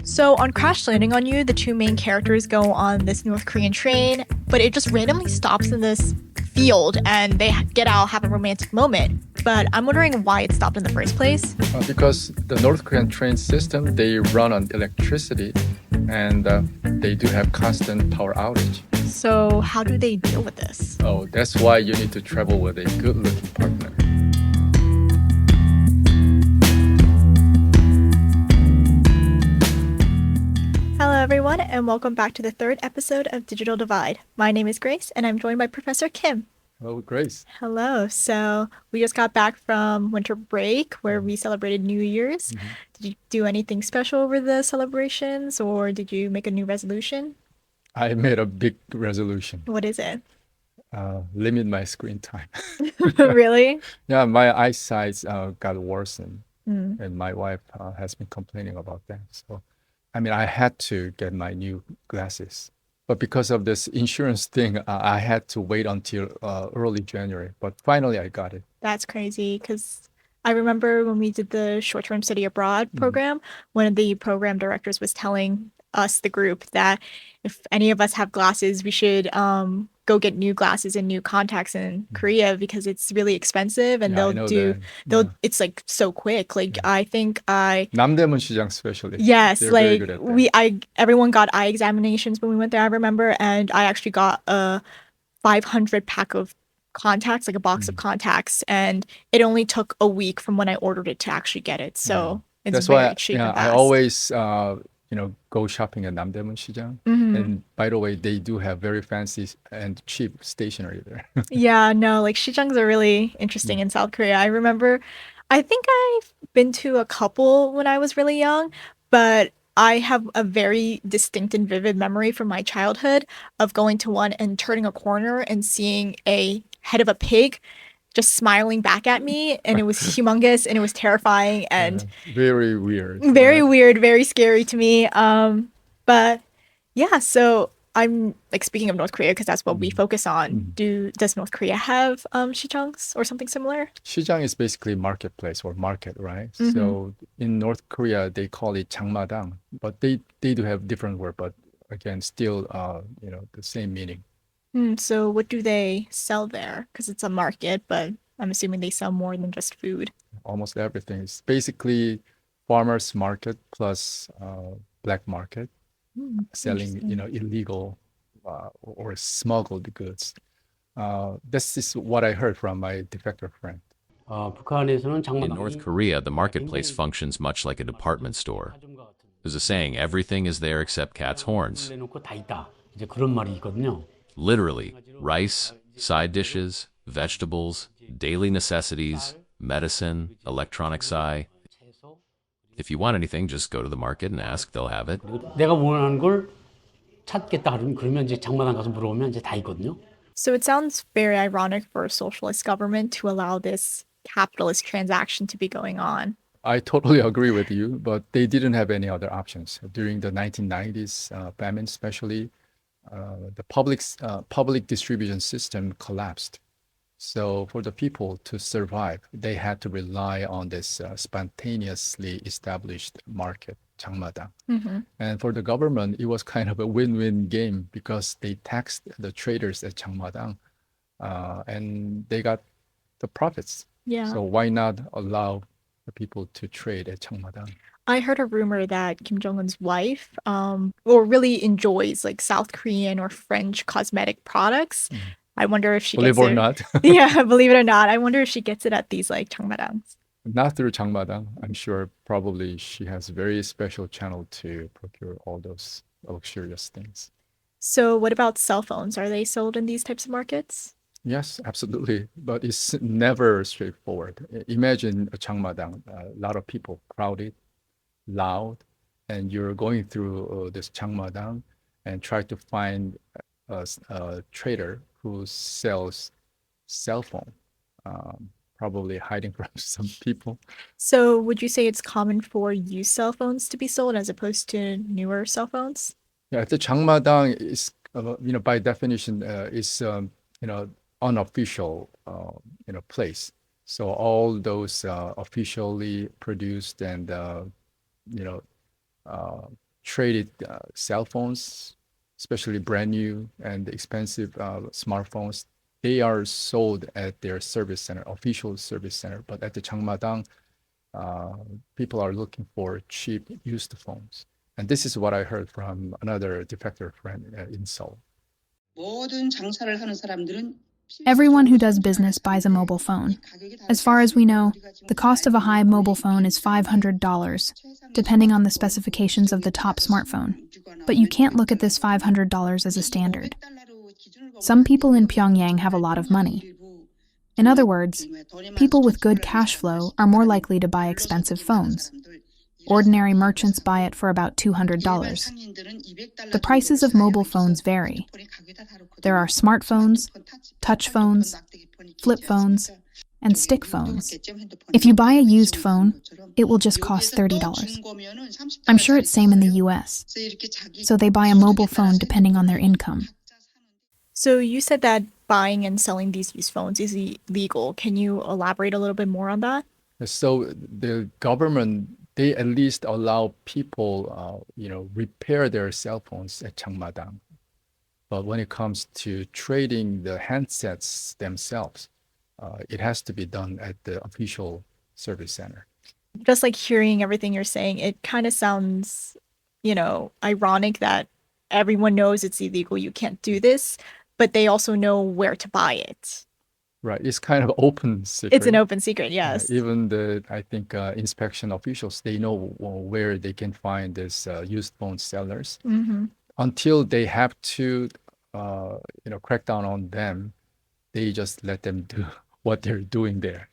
So, on Crash Landing on You, the two main characters go on this North Korean train, but it just randomly stops in this field and they get out, have a romantic moment. But I'm wondering why it stopped in the first place. Because the North Korean train system, they run on electricity and they do have constant power outage. So, how do they deal with this? Oh, that's why you need to travel with a good-looking partner. Hello, everyone, and welcome back to the third episode of Digital Divide. My name is Grace, and I'm joined by Professor Kim. Hello, Grace. Hello. So, we just got back from winter break where we celebrated New Year's. Did you do anything special over the celebrations, or did you make a new resolution? I made a big resolution. What is it? Limit my screen time. Really? Yeah, my eyesight got worsened, Mm. and my wife has been complaining about that. So, I had to get my new glasses. But because of this insurance thing, I had to wait until early January. But finally, I got it. That's crazy because I remember when we did the short-term study abroad program, one of the program directors was telling us, the group, that if any of us have glasses, we should go get new glasses and new contacts in Korea because it's really expensive and Yeah, I know that. Yeah. it's like so quick. Like I think 남대문 시장 especially. yes, They're very like good at that. everyone got eye examinations when we went there, I remember, and I actually got a 500 pack of contacts, like a box of contacts, and it only took a week from when I ordered it to actually get it. So it's That's very why cheap yeah, and I fast. always go shopping at 남대문 시장. And by the way, they do have very fancy and cheap stationery there. Yeah, no, like Shijangs are really interesting in South Korea. I remember, I think I've been to a couple when I was really young, but I have a very distinct and vivid memory from my childhood of going to one and turning a corner and seeing a head of a pig just smiling back at me, and it was humongous and it was terrifying and Very weird, very right? weird, very scary to me. But yeah, so I'm like speaking of North Korea because that's what we focus on. Does North Korea have 시장s or something similar? 시장 is basically marketplace or market, right? So in North Korea, they call it Jangmadang, but they do have different word, but again, still the same meaning. So what do they sell there? Because it's a market, but I'm assuming they sell more than just food. Almost everything. It's basically farmers market plus black market selling, Interesting. illegal or smuggled goods. This is what I heard from my defector friend. 북한에서는 In North 장마당이 Korea, the marketplace 굉장히 functions much like a department store. 가져온 것 같은 There's a saying, everything is there except cat's horns. 내놓고 다 있다. 이제 그런 말이 있거든요. Literally, rice, side dishes, vegetables, daily necessities, medicine, electronics eye. 채소 If you want anything, just go to the market and ask, they'll have it. 그리고 내가 원하는 걸 찾겠다 그러면 이제 장마당 가서 물어보면 이제 다 있거든요. So it sounds very ironic for a socialist government to allow this capitalist transaction to be going on. I totally agree with you, but they didn't have any other options. During the 1990s famine, especially, the public distribution system collapsed. So for the people to survive, they had to rely on this spontaneously established market, Jangmadang. And for the government, it was kind of a win-win game because they taxed the traders at Jangmadang, and they got the profits. Yeah. So why not allow the people to trade at Jangmadang? I heard a rumor that Kim Jong-un's wife, or really enjoys like South Korean or French cosmetic products. I wonder if she Believe gets or it. not, Yeah, believe it or not, I wonder if she gets it at these like Jangmadangs. not through Jangmadang. I'm sure probably she has a very special channel to procure all those luxurious things. So what about cell phones? Are they sold in these types of markets? Yes, absolutely. But it's never straightforward. Imagine a Jangmadang, a lot of people crowded, loud, and you're going through this Jangmadang and try to find a trader who sells cell phone, probably hiding from some people. So would you say it's common for used cell phones to be sold as opposed to newer cell phones? Yeah, the Jangmadang is, by definition, is unofficial, place. So all those officially produced and you know traded cell phones, especially brand new and expensive smartphones. They are sold at their service center, official service center. But at the Jangmadang, uh, people are looking for cheap used phones. And this is what I heard from another defector friend in Seoul. Everyone who does business buys a mobile phone. As far as we know, the cost of a high mobile phone is $500, depending on the specifications of the top smartphone. But you can't look at this $500 as a standard. Some people in Pyongyang have a lot of money. In other words, people with good cash flow are more likely to buy expensive phones. Ordinary merchants buy it for about $200. The prices of mobile phones vary. There are smartphones, touch phones, flip phones, and stick phones. If you buy a used phone, it will just cost $30. I'm sure it's same in the US. So they buy a mobile phone depending on their income. So you said that buying and selling these used phones is illegal. Can you elaborate a little bit more on that? So the government, they at least allow people, repair their cell phones at Jangmadang. But when it comes to trading the handsets themselves, it has to be done at the official service center. Just like hearing everything you're saying, it kind of sounds, ironic that everyone knows it's illegal, you can't do this, but they also know where to buy it. Right. It's kind of open secret. It's an open secret, yes. Even I think, inspection officials, they know where they can find this used phone sellers. Mm-hmm. Until they have to, crack down on them, they just let them do what they're doing there.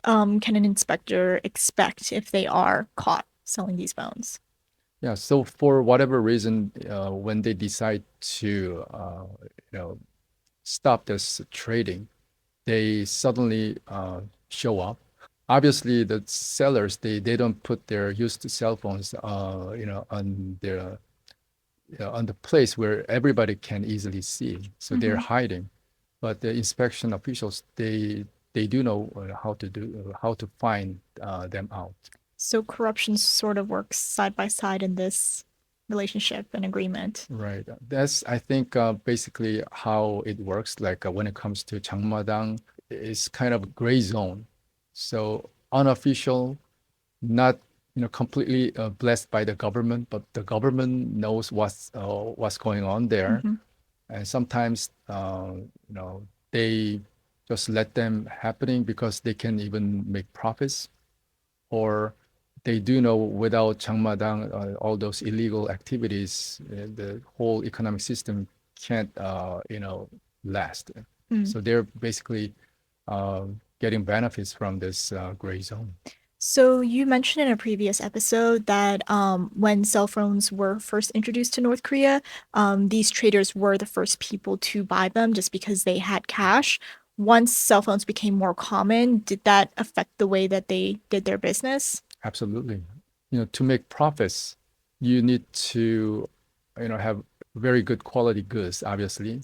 Can an inspector expect if they are caught selling these phones? Yeah. So for whatever reason, when they decide to, stop this trading, they suddenly show up. Obviously, the sellers, they don't put their used cell phones, on their on the place where everybody can easily see. So they're hiding. But the inspection officials, they do know how to find them out. So corruption sort of works side by side in this relationship and agreement. Right. That's, I think, basically how it works. Like when it comes to Jangmadang, it's kind of a gray zone. So unofficial, not completely blessed by the government, but the government knows what's going on there, and sometimes they just let them happening because they can even make profits, or they do know without Jangmadang, all those illegal activities, the whole economic system can't, last. So they're basically getting benefits from this gray zone. So you mentioned in a previous episode that when cell phones were first introduced to North Korea, these traders were the first people to buy them just because they had cash. Once cell phones became more common, did that affect the way that they did their business? Absolutely. To make profits, you need to, have very good quality goods, obviously,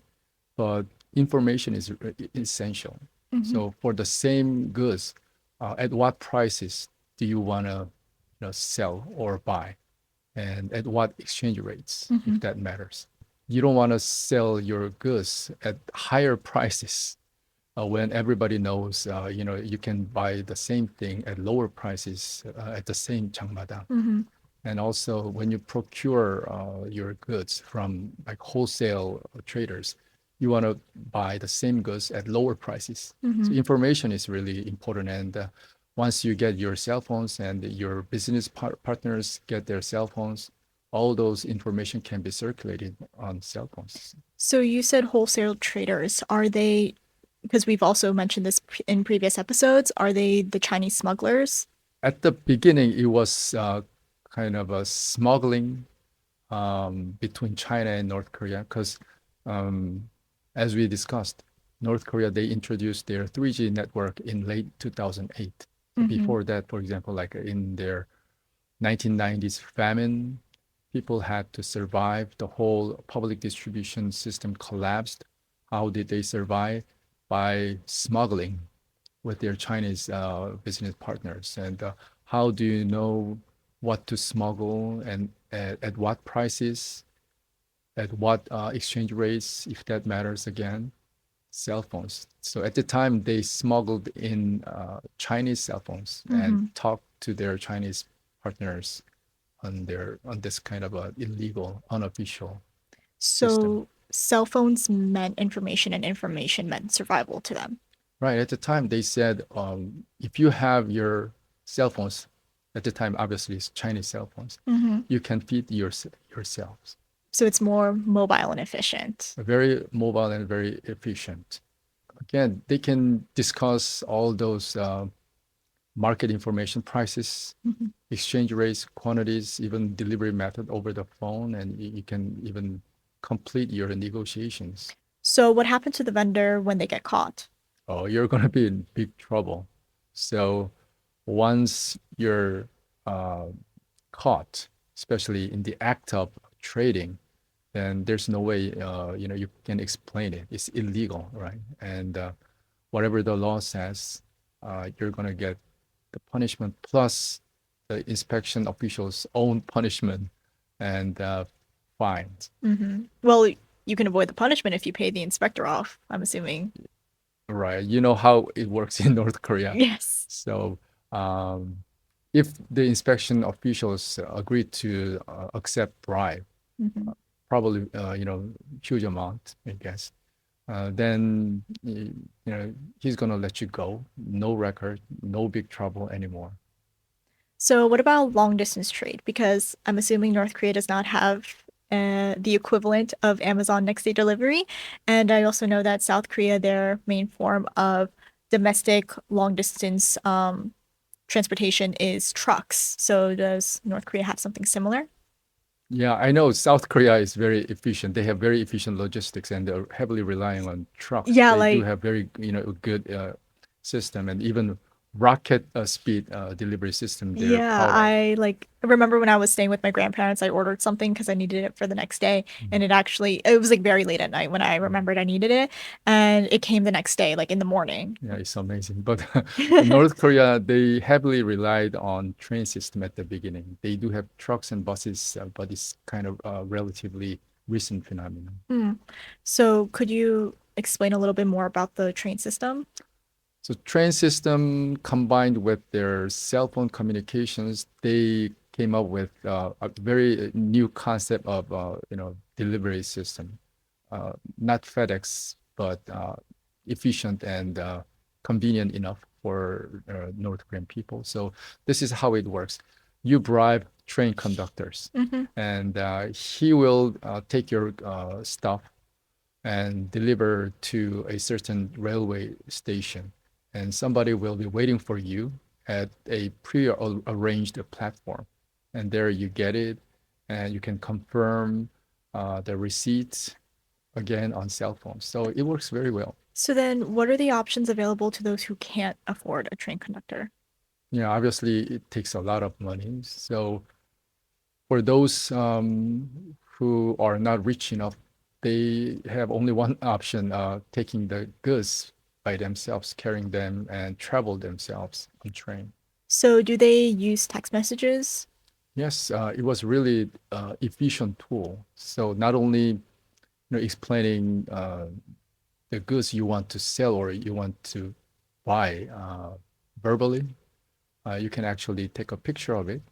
but information is essential. So for the same goods, at what prices do you want to, sell or buy, and at what exchange rates, if that matters. You don't want to sell your goods at higher prices when everybody knows, you can buy the same thing at lower prices at the same Jangmadang. And also, when you procure your goods from like wholesale traders, you want to buy the same goods at lower prices. So information is really important. And once you get your cell phones and your business partners get their cell phones, all those information can be circulated on cell phones. So you said wholesale traders. Are they, because we've also mentioned this in previous episodes, are they the Chinese smugglers? At the beginning, it was kind of a smuggling between China and North Korea, because as we discussed, North Korea, they introduced their 3G network in late 2008. Before that, for example, like in their 1990s famine, people had to survive. The whole public distribution system collapsed. How did they survive? By smuggling with their Chinese business partners. And how do you know what to smuggle and at what prices, at what exchange rates, if that matters again, cell phones. So at the time, they smuggled in Chinese cell phones and talked to their Chinese partners on this kind of a illegal, unofficial system. So cell phones meant information and information meant survival to them. Right. At the time, they said if you have your cell phones, at the time, obviously, it's Chinese cell phones, you can feed yourselves. So it's more mobile and efficient. Very mobile and very efficient. Again, they can discuss all those market information, prices, exchange rates, quantities, even delivery method over the phone, and you can even complete your negotiations. So what happened to the vendor when they get caught? Oh, you're going to be in big trouble. So once you're caught, especially in the act of trading, then there's no way you can explain it. It's illegal, right? And whatever the law says, you're going to get the punishment plus the inspection officials' own punishment and fines. Well, you can avoid the punishment if you pay the inspector off, I'm assuming. Right. You know how it works in North Korea. Yes. So if the inspection officials agree to accept bribe, probably huge amount, I guess, then he's gonna let you go. No record, no big trouble anymore. So what about long distance trade? Because I'm assuming North Korea does not have the equivalent of Amazon next day delivery. And I also know that South Korea, their main form of domestic long distance transportation is trucks. So does North Korea have something similar? Yeah, I know South Korea is very efficient. They have very efficient logistics and they're heavily relying on trucks. Yeah, They do like have very, good system and even rocket speed delivery system they're yeah, proud of. I remember when I was staying with my grandparents, I ordered something because I needed it for the next day, and it was like very late at night when I remembered I needed it, and it came the next day, like in the morning. Yeah, it's amazing. But in North Korea, they heavily relied on train system at the beginning. They do have trucks and buses, but it's kind of a relatively recent phenomenon. So could you explain a little bit more about the train system? So train system combined with their cell phone communications, they came up with a very new concept of delivery system. Not FedEx, but efficient and convenient enough for North Korean people. So this is how it works. You bribe train conductors, and he will take your stuff and deliver to a certain railway station. And somebody will be waiting for you at a pre-arranged platform. And there you get it, and you can confirm the receipts again on cell phones. So it works very well. So then what are the options available to those who can't afford a train conductor? Yeah, obviously it takes a lot of money. So for those who are not rich enough, they have only one option, taking the goods by themselves, carrying them and travel themselves on train. So do they use text messages? Yes, it was really efficient tool. So not only explaining the goods you want to sell or you want to buy verbally, you can actually take a picture of it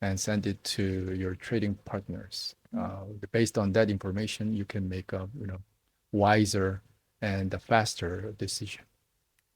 and send it to your trading partners. Based on that information, you can make a wiser and a faster decision.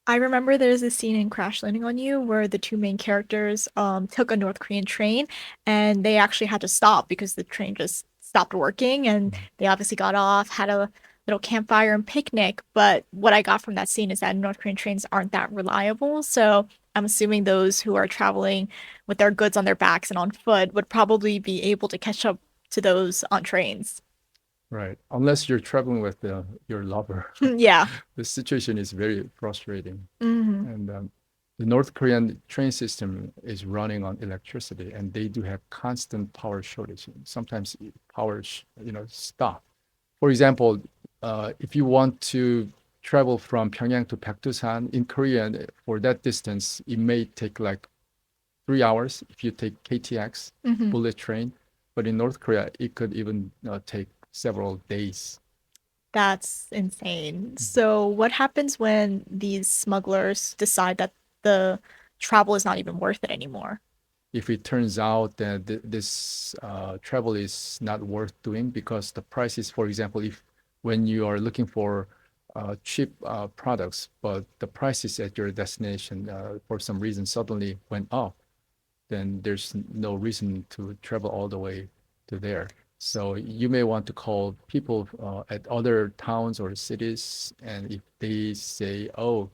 I remember there's a scene in Crash Landing on You where the two main characters took a North Korean train and they actually had to stop because the train just stopped working and they obviously got off, had a little campfire and picnic. But what I got from that scene is that North Korean trains aren't that reliable. So I'm assuming those who are traveling with their goods on their backs and on foot would probably be able to catch up to those on trains. Right. Unless you're traveling with your lover. Yeah. The situation is very frustrating. hmm And the North Korean train system is running on electricity, and they do have constant power shortage. Sometimes power, stop. For example, if you want to travel from Pyongyang to Baekdusan in Korea, for that distance, it may take like 3 hours if you take KTX bullet train. But in North Korea, it could even take several days. That's insane. So, what happens when these smugglers decide that the travel is not even worth it anymore? If it turns out that this travel is not worth doing because the prices, for example, if when you are looking for cheap products, but the prices at your destination for some reason suddenly went up, then there's no reason to travel all the way to there. So you may want to call people at other towns or cities, and if they say, "Oh,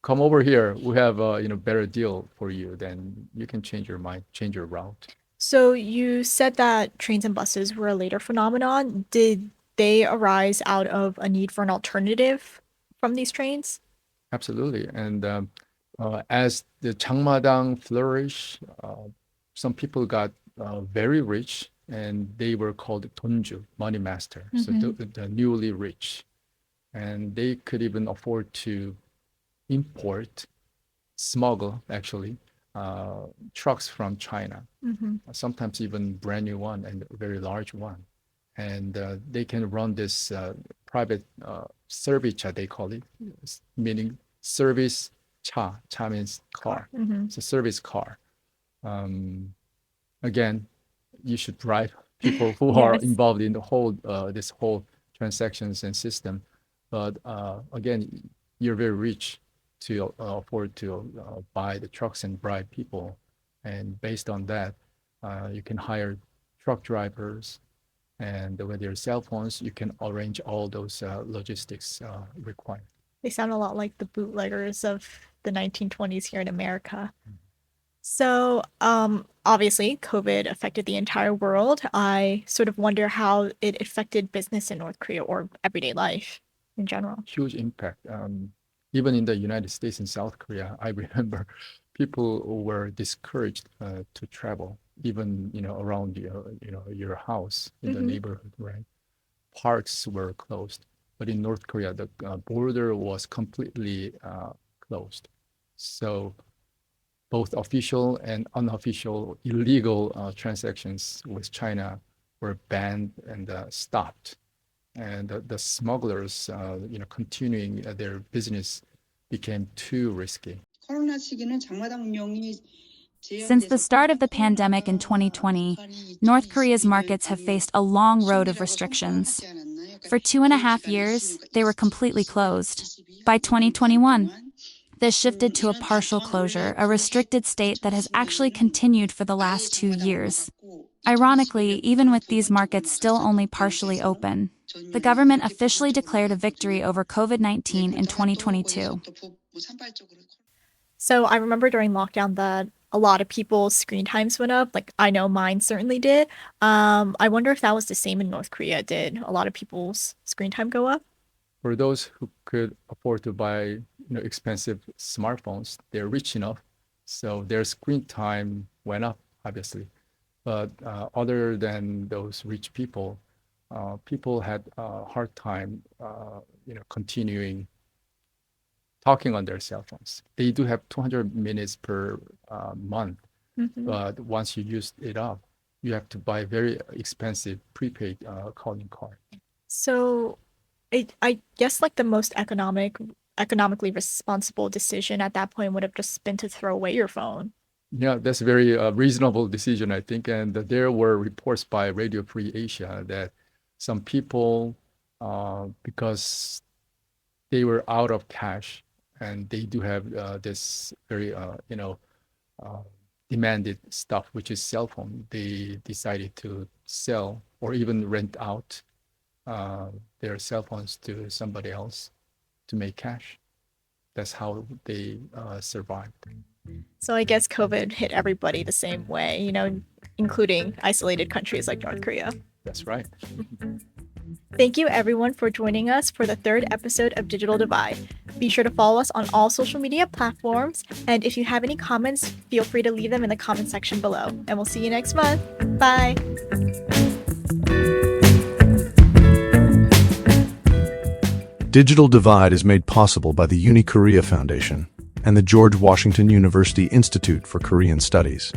come over here, we have a better deal for you," then you can change your mind, change your route. So, you said that trains and buses were a later phenomenon. Did they arise out of a need for an alternative from these trains? Absolutely. And as the Jangmadang flourished, some people got very rich, and they were called 돈주, money master. So the newly rich, and they could even afford to import, smuggle actually, trucks from China, sometimes even brand new one and a very large one. And they can run this private service cha, they call it, meaning service cha. Cha means car. It's a service car. Again, you should bribe people who are Yes. involved in the whole this whole transactions and system. But again, you're very rich to afford to buy the trucks and bribe people, and based on that, you can hire truck drivers, and with your cell phones, you can arrange all those logistics required. They sound a lot like the bootleggers of the 1920s here in America. So, obviously, COVID affected the entire world. I sort of wonder how it affected business in North Korea or everyday life in general. Huge impact. Even in the United States and South Korea, I remember people were discouraged to travel, even around your house in the neighborhood, right? Parks were closed, but in North Korea, the border was completely closed. So both official and unofficial illegal transactions with China were banned and stopped. And the smugglers, continuing their business became too risky. Since the start of the pandemic in 2020, North Korea's markets have faced a long road of restrictions. For 2.5 years, they were completely closed. By 2021, this shifted to a partial closure, a restricted state that has actually continued for the last 2 years. Ironically, even with these markets still only partially open, the government officially declared a victory over COVID-19 in 2022. So, I remember during lockdown that a lot of people's screen times went up. Like, I know mine certainly did. I wonder if that was the same in North Korea. Did a lot of people's screen time go up? For those who could afford to buy expensive smartphones, they're rich enough, so their screen time went up, obviously. But other than those rich people, people had a hard time, continuing talking on their cell phones. They do have 200 minutes per month, but once you use it up, you have to buy very expensive prepaid calling card. So, I guess like the most economically responsible decision at that point would have just been to throw away your phone. Yeah, that's a very reasonable decision, I think. And there were reports by Radio Free Asia that some people, because they were out of cash, and they do have this very, demanded stuff, which is cell phone, they decided to sell or even rent out their cell phones to somebody else to make cash. That's how they survived. So I guess COVID hit everybody the same way, including isolated countries like North Korea. That's right. Thank you everyone for joining us for the 3rd episode of Digital Divide. Be sure to follow us on all social media platforms, and if you have any comments, feel free to leave them in the comment section below. And we'll see you next month. Bye! Digital Divide is made possible by the Uni-Korea Foundation and the George Washington University Institute for Korean Studies.